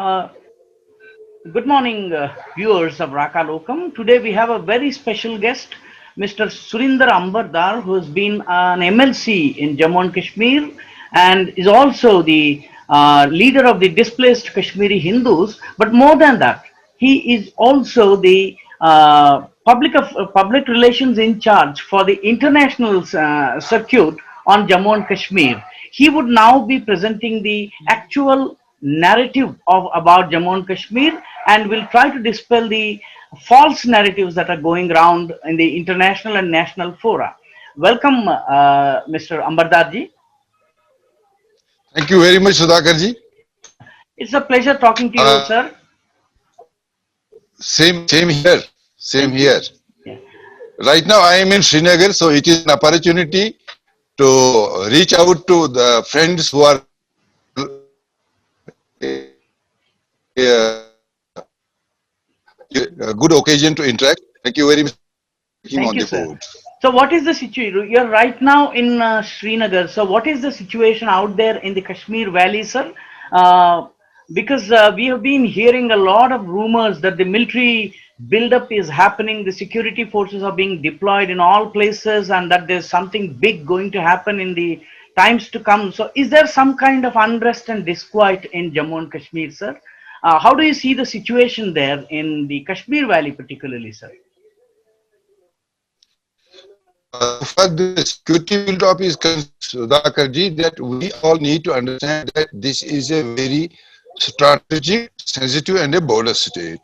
Uh, Good morning, viewers of Raka Lokam. Today we have a very special guest, Mr. Surinder Ambardar, who has been an MLC in Jammu and Kashmir and is also the leader of the displaced Kashmiri Hindus. But more than that, he is also the public relations in charge for the international circuit on Jammu and Kashmir. He would now be presenting the actual narrative of about Jammu and Kashmir and will try to dispel the false narratives that are going around in the international and national fora. Welcome, Mr. Ambardarji. Thank you very much, Sudhakarji. It's a pleasure talking to you, sir. Same here. Same Thank you. here. Yeah. Right now, I am in Srinagar, so it is an opportunity to reach out to the friends who are a good occasion to interact. Thank you very much for taking Thank on you, the sir. board. So, what is the situation? You're right now in Srinagar. So, what is the situation out there in the Kashmir Valley, sir? Uh, because we have been hearing a lot of rumors that the military buildup is happening, the security forces are being deployed in all places, and that there's something big going to happen in the times to come. So, is there some kind of unrest and disquiet in Jammu and Kashmir, sir? How do you see the situation there in the Kashmir Valley, particularly, sir? So far, the security build-up is concerned, Sudhakarji, that we all need to understand that this is a very strategic, sensitive, and a border state.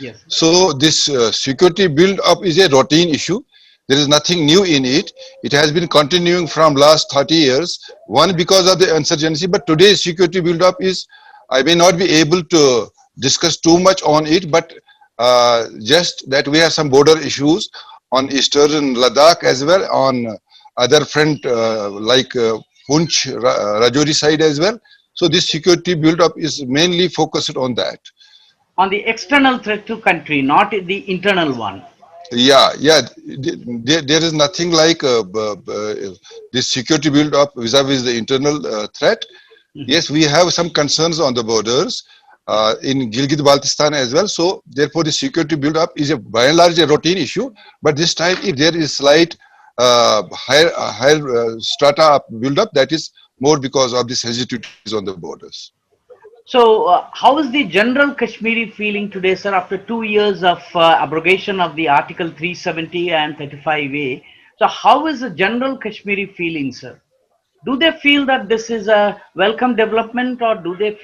Yes. So this security build-up is a routine issue. There is nothing new in it. It has been continuing from last 30 years. One, because of the insurgency, but today's security build-up is, I may not be able to discuss too much on it, but just that we have some border issues on eastern Ladakh as well, on other front like Punch, Rajouri side as well. So this security build-up is mainly focused on that. On the external threat to country, not the internal one. Yeah. There is nothing like this security build up vis-a-vis the internal threat. Mhm. Yes, we have some concerns on the borders in Gilgit-Baltistan as well. So therefore, the security build up is a by and large a routine issue. But this time, if there is slight higher strata build up, that is more because of the sensitivities on the borders. So, how is the general Kashmiri feeling today, sir, after 2 years of abrogation of the Article 370 and 35A? So, how is the general Kashmiri feeling, sir? Do they feel that this is a welcome development, or do they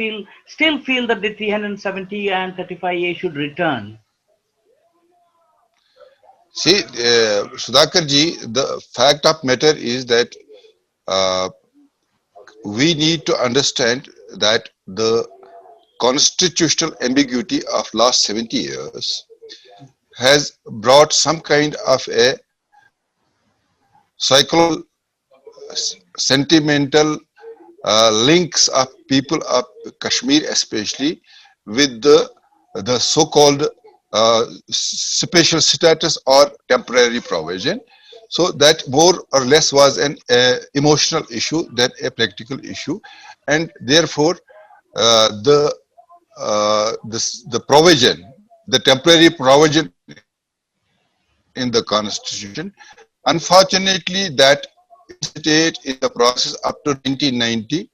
still feel that the 370 and 35A should return? See, Sudhakarji, the fact of matter is that uh, we need to understand that the constitutional ambiguity of last 70 years has brought some kind of a psychological, sentimental links of people of Kashmir especially with the so-called special status or temporary provision. So that more or less was an emotional issue than a practical issue, and therefore the provision, the temporary provision in the constitution, unfortunately, that state in the process up to 1990,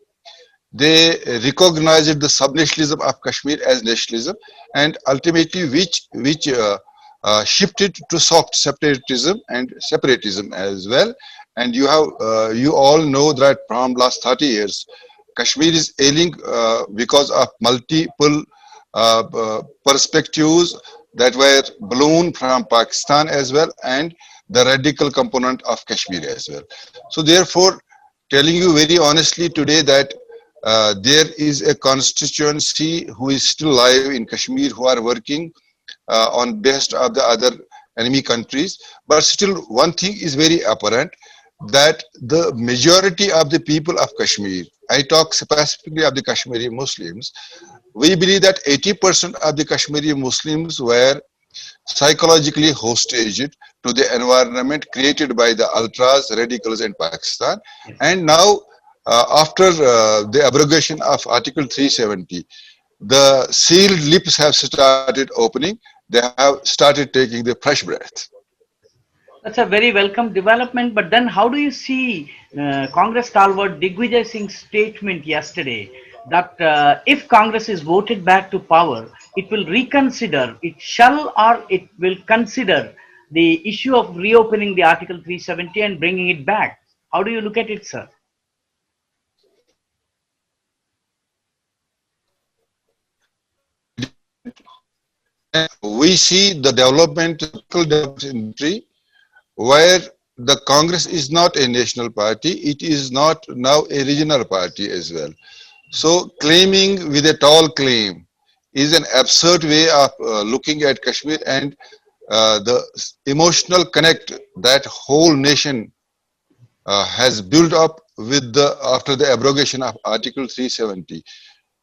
they recognized the subnationalism of Kashmir as nationalism, and ultimately which shifted to soft separatism as well. And you all know that from last 30 years, Kashmir is ailing because of multiple perspectives that were blown from Pakistan as well, and the radical component of Kashmir as well. So therefore, telling you very honestly today that there is a constituency who is still alive in Kashmir who are working on best of the other enemy countries. But still, one thing is very apparent that the majority of the people of Kashmir, I talk specifically of the Kashmiri Muslims, we believe that 80% of the Kashmiri Muslims were psychologically hostaged to the environment created by the ultras, radicals in Pakistan. Yes. And now, after the abrogation of Article 370, the sealed lips have started opening. They have started taking the fresh breath. That's a very welcome development. But then, how do you see Congress stalwart Digvijay Singh's statement yesterday that if Congress is voted back to power, it will reconsider, it shall or it will consider the issue of reopening the Article 370 and bringing it back? How do you look at it, sir? We see the development in the country where the Congress is not a national party, it is not now a regional party as well. So claiming with a tall claim is an absurd way of looking at Kashmir, and the emotional connect that whole nation has built up with the after the abrogation of Article 370.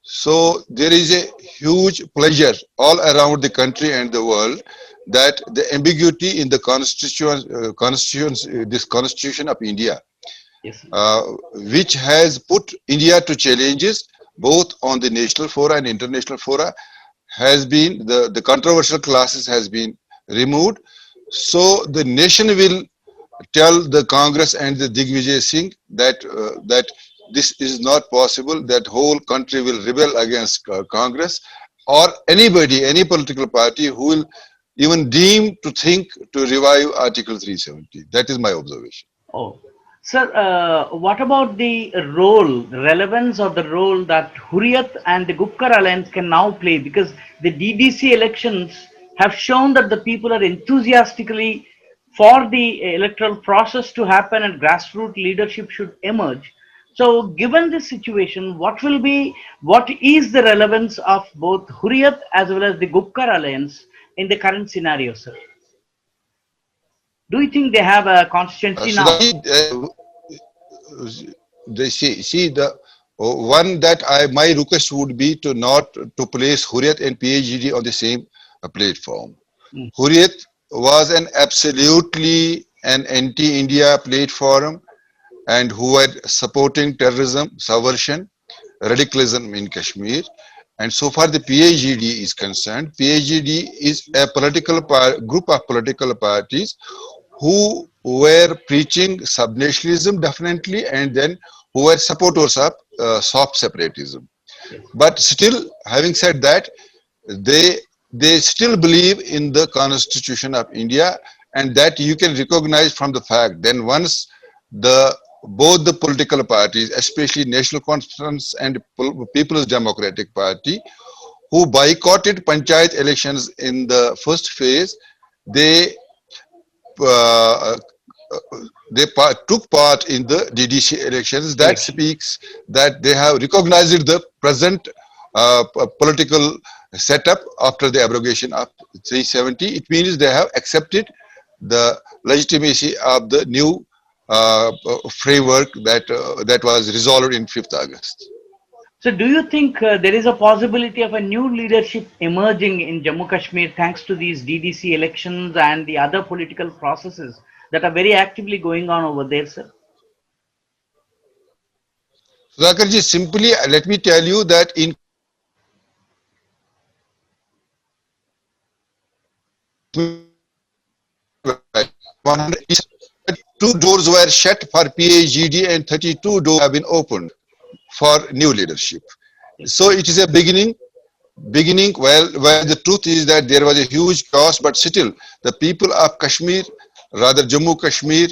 So there is a huge pleasure all around the country and the world that the ambiguity in the this constitution of India, Yes. which has put India to challenges both on the national fora and international fora, has been the controversial classes has been removed. So the nation will tell the Congress and the Digvijay Singh that this is not possible. That whole country will rebel against Congress or anybody, any political party who will even deem to think to revive Article 370. That is my observation. Oh, sir, what about the role, the relevance of the role that Hurriyat and the Gupkar Alliance can now play? Because the DDC elections have shown that the people are enthusiastically for the electoral process to happen and grassroots leadership should emerge. So, given this situation, what is the relevance of both Hurriyat as well as the Gupkar Alliance in the current scenario, sir? Do you think they have a constituency now? Sudhaji, they see the one that my request would be to not to place Hurriyat and PhD on the same platform. Mm. Hurriyat was an absolutely an anti-India platform and who were supporting terrorism, subversion, radicalism in Kashmir. And so far the PhD is concerned, PhD is a political group of political parties who were preaching subnationalism definitely, and then who were supporters of soft separatism. Yes. But still, having said that, they they still believe in the Constitution of India, and that you can recognize from the fact. Then once the both the political parties, especially National Conference and People's Democratic Party, who boycotted panchayat elections in the first phase, they uh, took part in the DDC elections. That Election. speaks that they have recognized the present political setup after the abrogation of 370. It means they have accepted the legitimacy of the new framework that was resolved in 5th August. So, do you think there is a possibility of a new leadership emerging in Jammu Kashmir thanks to these DDC elections and the other political processes that are very actively going on over there, sir? Sudhakarji, simply let me tell you that in two doors were shut for PhD and 32 doors have been opened for new leadership. So it is a beginning. Well, the truth is that there was a huge cost, but still the people of Kashmir, rather Jammu Kashmir,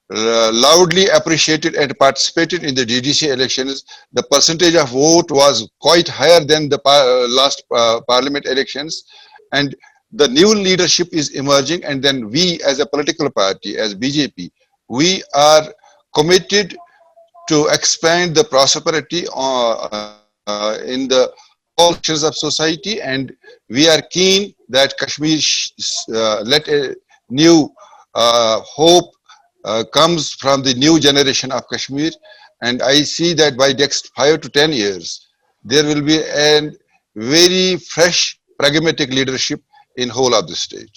loudly appreciated and participated in the DDC elections. The percentage of vote was quite higher than the last parliament elections, and the new leadership is emerging. And then we, as a political party, as BJP, we are committed to expand the prosperity in the all sections of society, and we are keen that Kashmir let a new hope comes from the new generation of Kashmir, and I see that by next 5 to 10 years there will be a very fresh pragmatic leadership in whole of the state.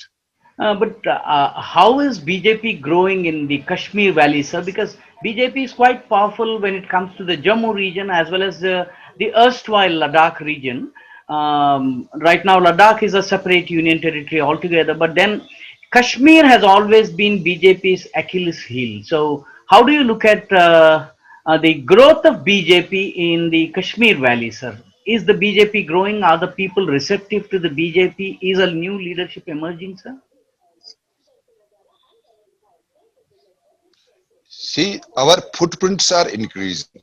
But how is BJP growing in the Kashmir Valley, sir? Because BJP is quite powerful when it comes to the Jammu region as well as the erstwhile Ladakh region. right now Ladakh is a separate union territory altogether, but then Kashmir has always been BJP's Achilles heel. So how do you look at the growth of BJP in the Kashmir Valley, sir? Is the BJP growing? Are the people receptive to the BJP? Is a new leadership emerging, sir? See, our footprints are increasing.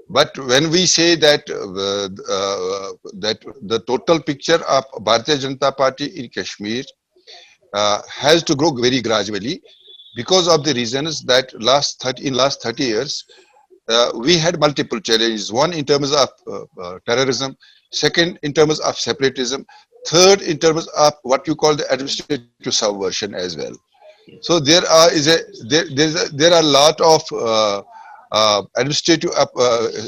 But when we say that that the total picture of Bharatiya Janata Party in Kashmir has to grow very gradually because of the reasons that last 30 years we had multiple challenges. One in terms of terrorism, second in terms of separatism, third in terms of what you call the administrative subversion as well. So there are a lot of administrative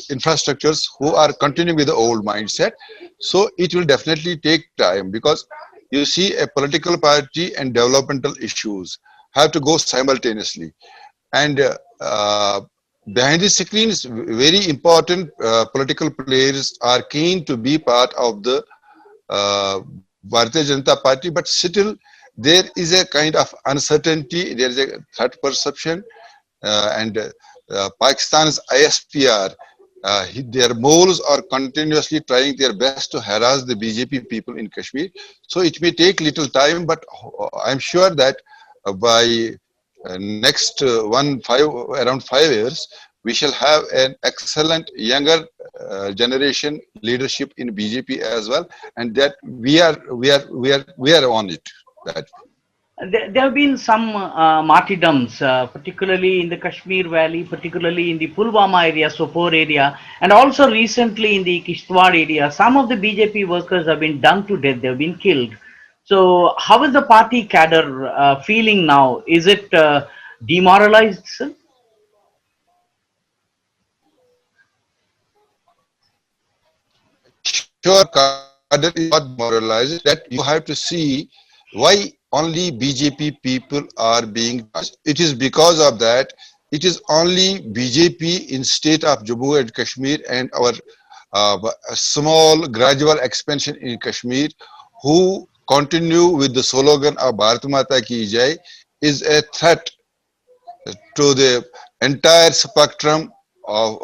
infrastructures who are continuing with the old mindset. So it will definitely take time because you see a political party and developmental issues have to go simultaneously. And behind the screens, very important political players are keen to be part of the Bharatiya Janata Party, but still there is a kind of uncertainty, there is a threat perception, and Pakistan's ISPR, their moles are continuously trying their best to harass the BJP people in Kashmir. So it may take little time, but I'm sure that by next around 5 years, we shall have an excellent younger generation leadership in BJP as well, and that we are on it. That There have been some martyrdoms, particularly in the Kashmir Valley, particularly in the Pulwama area, Sopore area, and also recently in the Kishtwar area. Some of the BJP workers have been done to death, they have been killed. So, how is the party cadre feeling now? Is it demoralized, sir? sure, Kader is not demoralized. That you have to see why only BJP people are being charged. It is because of that. It is only BJP in state of Jammu and Kashmir and our small gradual expansion in Kashmir who continue with the slogan of Bharat Mata Ki Jai is a threat to the entire spectrum of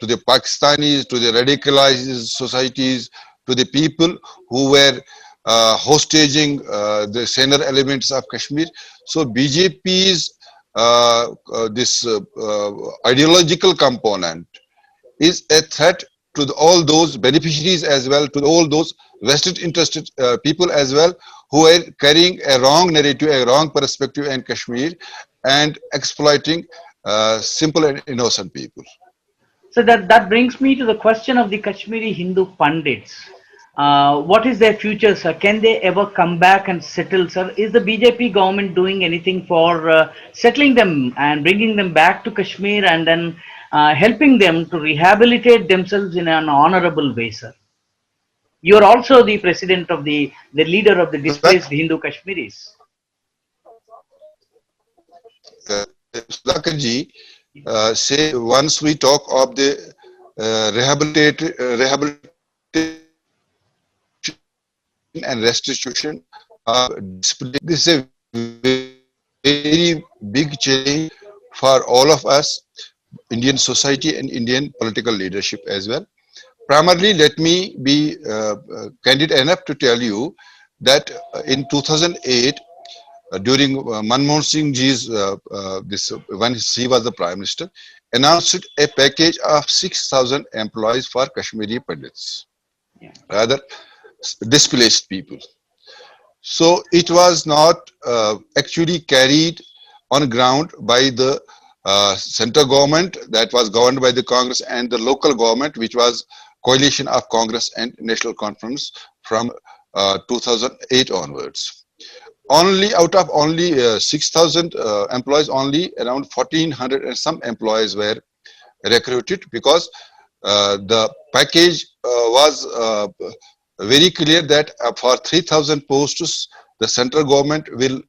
to the Pakistanis, to the radicalized societies, to the people who were hostaging the senior elements of Kashmir. So BJP's this ideological component is a threat to all those beneficiaries as well, to all those vested interested people as well, who are carrying a wrong narrative, a wrong perspective in Kashmir and exploiting simple and innocent people. So that brings me to the question of the Kashmiri Hindu Pandits. What is their future, sir? Can they ever come back and settle, sir? Is the BJP government doing anything for settling them and bringing them back to Kashmir and then helping them to rehabilitate themselves in an honorable way, sir? You are also the president of the leader of the displaced Hindu Kashmiris. Sudhakarji, say once we talk of the rehabilitation and restitution, this is a very big change for all of us, Indian society and Indian political leadership as well. Primarily, let me be candid enough to tell you that in 2008, during Manmohan Singh ji's when he was the Prime Minister, announced a package of 6,000 employees for Kashmiri Pandits, rather displaced people. So it was not actually carried on ground by the central government that was governed by the Congress and the local government, which was coalition of Congress and National Conference from 2008 onwards. Only out of only 6,000 employees, only around 1,400 and some employees were recruited because the package was very clear that for 3,000 posts, the central government will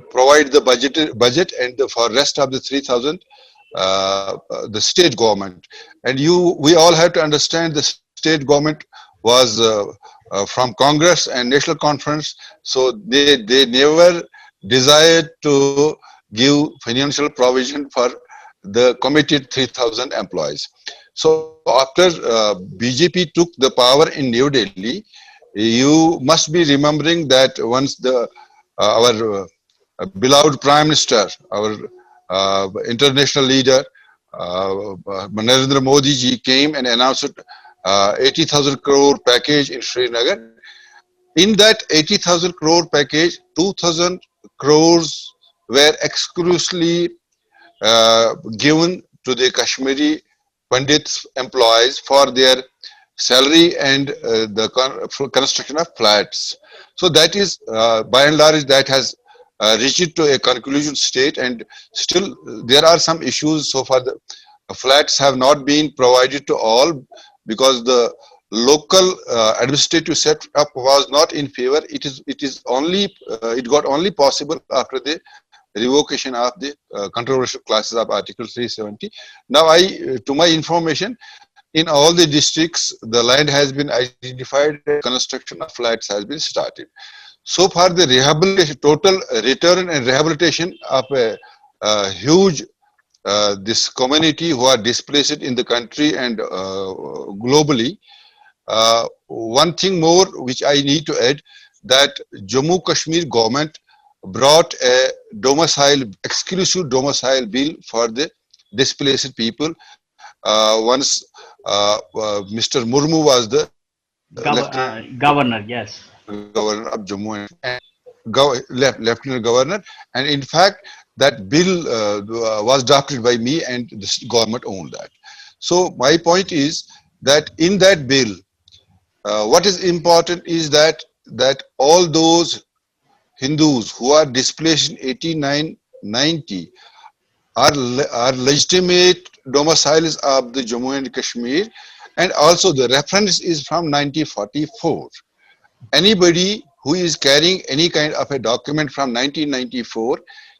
provide the budget and for rest of the 3,000, the state government. And we all have to understand the state government was from Congress and National Conference, so they never desired to give financial provision for the committed 3,000 employees. So after BJP took the power in New Delhi, you must be remembering that once our beloved Prime Minister, our international leader, Narendra Modi ji came and announced 80,000 crore package in Srinagar. In that 80,000 crore package, 2,000 crores were exclusively given to the Kashmiri Pandits employees for their salary and the construction of flats. So that is, by and large, that has reached to a conclusion state, and still there are some issues. So far, the flats have not been provided to all because the local administrative setup was not in favor. It is only it got only possible after the revocation of the controversial clauses of Article 370. Now, to my information, in all the districts, the land has been identified and construction of flats has been started. So far, the rehabilitation, total return and rehabilitation of a huge this community who are displaced in the country and globally. One thing more which I need to add, that Jammu Kashmir government brought a exclusive domicile bill for the displaced people. Once Mr. Murmu was the Governor, yes. governor of Jammu and Lieutenant Governor, and in fact that bill was drafted by me and the government owned that. So my point is that in that bill, what is important is that all those Hindus who are displaced in 89, 90 are legitimate domiciles of the Jammu and Kashmir, and also the reference is from 1944. Anybody who is carrying any kind of a document from 1994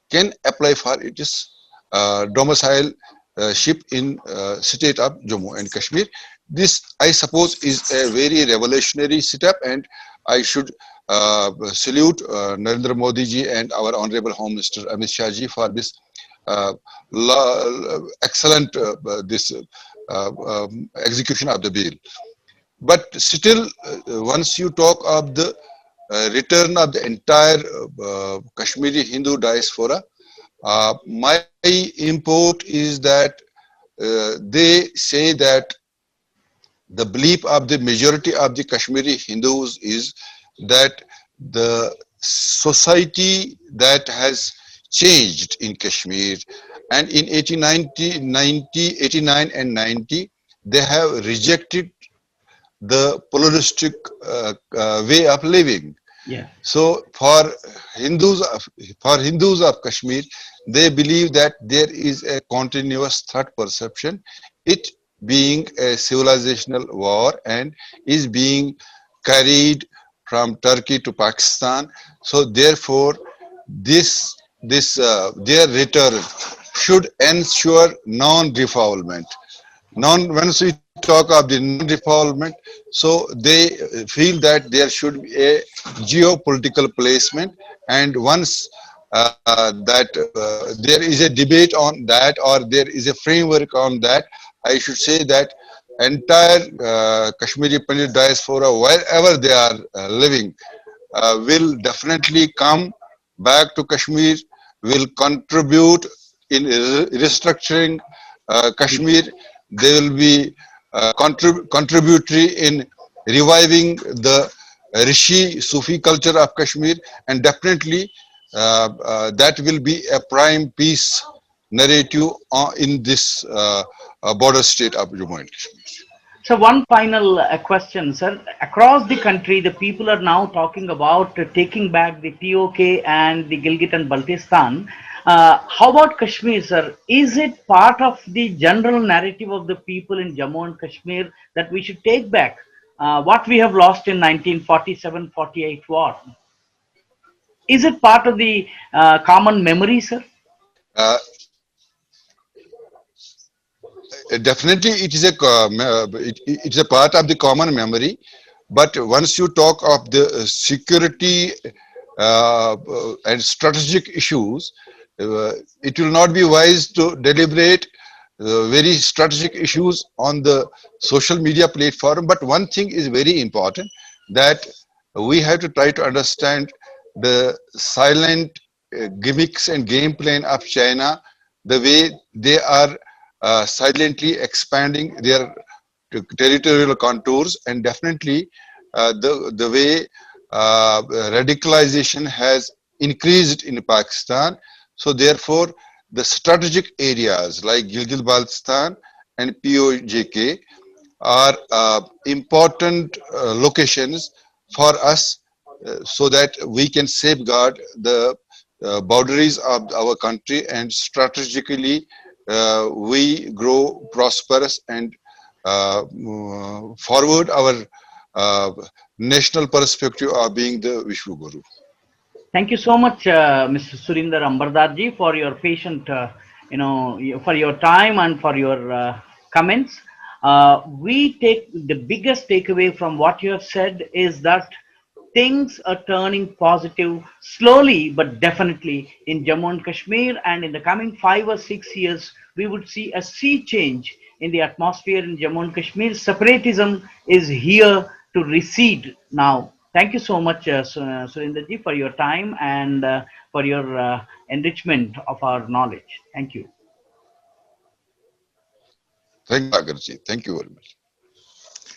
can apply for its domicile ship in state of Jammu and Kashmir. This, I suppose, is a very revolutionary setup, and I should salute Narendra Modi ji and our Honorable Home Minister Amit Shah ji for this excellent execution of the bill. But still, once you talk of the return of the entire Kashmiri Hindu diaspora, my import is that they say that the belief of the majority of the Kashmiri Hindus is that the society that has changed in Kashmir, and in 89 and 90, they have rejected the pluralistic way of living. Yeah. So for Hindus of Kashmir, they believe that there is a continuous threat perception, it being a civilizational war and is being carried from Turkey to Pakistan. So therefore, their return should ensure non-refoulement. Once we talk of the non-refoulement, so they feel that there should be a geopolitical placement, and once there is a debate on that, or there is a framework on that, I should say that entire Kashmiri Pandit diaspora, wherever they are living, will definitely come back to Kashmir, will contribute in restructuring Kashmir. They will be contributory in reviving the Rishi Sufi culture of Kashmir, and definitely that will be a prime peace narrative in this border state of Jammu and Kashmir. So one final question, sir. Across the country, the people are now talking about taking back the POK and the Gilgit and Baltistan. How about Kashmir, sir? Is it part of the general narrative of the people in Jammu and Kashmir that we should take back what we have lost in 1947-48 war? Is it part of the common memory, sir? Uh, Definitely, it is a it's a part of the common memory. But once you talk of the security and strategic issues, it will not be wise to deliberate very strategic issues on the social media platform. But one thing is very important, that we have to try to understand the silent gimmicks and game plan of China, the way they are silently expanding their territorial contours, and definitely the way radicalization has increased in Pakistan. So therefore, the strategic areas like Gilgit-Baltistan and POJK are important locations for us, so that we can safeguard the boundaries of our country, and strategically we grow prosperous and forward our uh, national perspective of being the Vishnu Guru. Thank you so much, Mr. Surinder Ambardarji, for your patient, for your time and for your comments. We take the biggest takeaway from what you have said is that things are turning positive slowly but definitely in Jammu and Kashmir, and in the coming 5 or 6 years, we would see a sea change in the atmosphere in Jammu and Kashmir. Separatism is here to recede now. Thank you so much, Surendraji, for your time and for your enrichment of our knowledge. Thank you. Thank you, Sagarji. Thank you very much.